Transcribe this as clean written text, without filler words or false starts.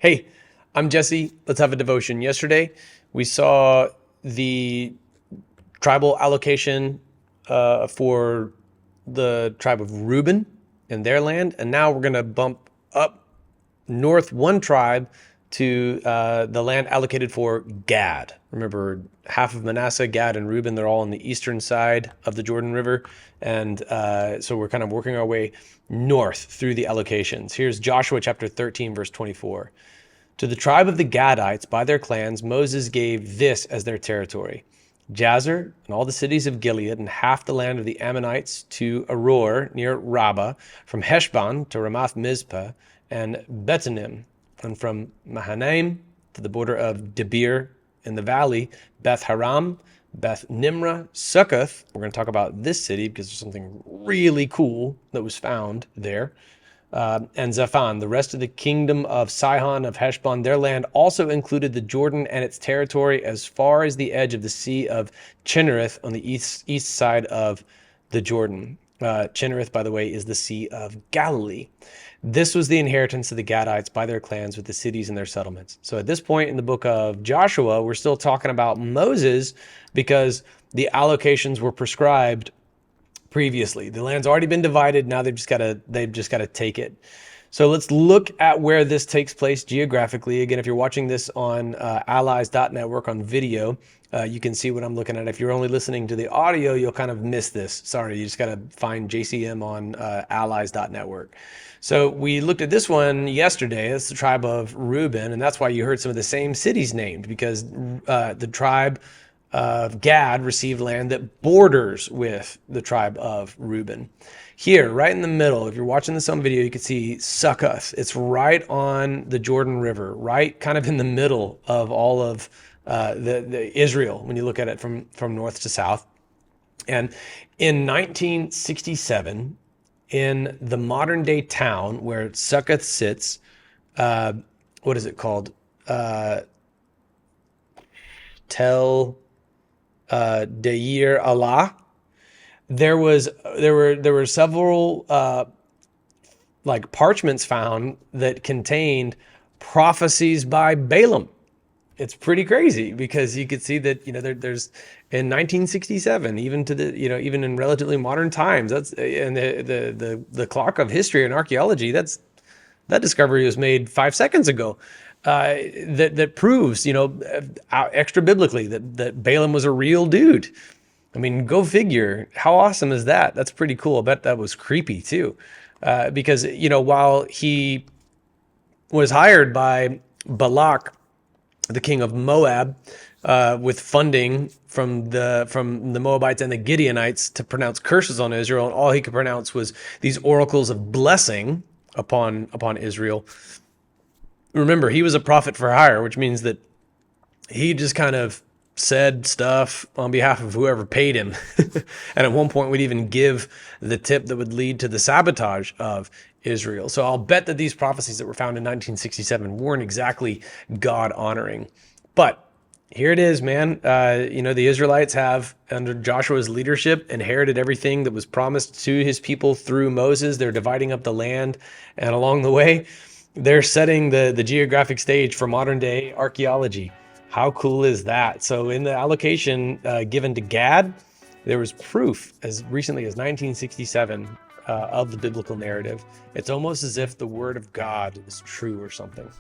Hey, I'm Jesse. Let's have a devotion. Yesterday, we saw the tribal allocation for the tribe of Reuben and their land, and now we're going to bump up north one tribe to the land allocated for Gad. Remember, half of Manasseh, Gad, and Reuben, they're all on the eastern side of the Jordan River. And so we're kind of working our way north through the allocations. Here's Joshua chapter 13, verse 24. To the tribe of the Gadites, by their clans, Moses gave this as their territory: Jazer and all the cities of Gilead, and half the land of the Ammonites to Aror near Rabbah, from Heshbon to Ramath Mizpah, and Betanim, and from Mahanaim to the border of Debir in the valley, Beth Haram, Beth Nimrah, Succoth. We're going to talk about this city because there's something really cool that was found there. And Zaphan, the rest of the kingdom of Sihon of Heshbon. Their land also included the Jordan and its territory as far as the edge of the Sea of Chinnereth on the east side of the Jordan. Chinnereth, by the way, is the Sea of Galilee. This was the inheritance of the Gadites by their clans with the cities and their settlements. So at this point in the book of Joshua, we're still talking about Moses because the allocations were prescribed previously. The land's already been divided. Now they've just got to take it. So let's look at where this takes place geographically. Again, if you're watching this on allies.network on video, you can see what I'm looking at. If you're only listening to the audio, you'll kind of miss this. Sorry, you just got to find JCM on allies.network. So we looked at this one yesterday. It's the tribe of Reuben, and that's why you heard some of the same cities named, because the tribe of Gad received land that borders with the tribe of Reuben. Here, right in the middle, if you're watching this on video, you can see Succoth. It's right on the Jordan River, right kind of in the middle of all of the Israel when you look at it from north to south. And in 1967, in the modern day town where Succoth sits, what is it called? Tel Deir Allah. There were several like parchments found that contained prophecies by Balaam. It's pretty crazy because you could see that there's in 1967, even to the even in relatively modern times, that's and the clock of history and archaeology, that discovery was made 5 seconds ago. That proves, extra biblically that Balaam was a real dude. I mean, go figure. How awesome is that? That's pretty cool. I bet that was creepy too, because while he was hired by Balak, the king of Moab, with funding from the Moabites and the Gideonites to pronounce curses on Israel, and all he could pronounce was these oracles of blessing upon Israel. Remember, he was a prophet for hire, which means that he just kind of said stuff on behalf of whoever paid him. And at one point would even give the tip that would lead to the sabotage of Israel. So I'll bet that these prophecies that were found in 1967 weren't exactly God honoring. But here it is, man. The Israelites have, under Joshua's leadership, inherited everything that was promised to his people through Moses. They're dividing up the land, and along the way, they're setting the geographic stage for modern day archaeology. How cool is that? So in the allocation given to Gad, there was proof as recently as 1967 of the biblical narrative. It's almost as if the word of God is true or something.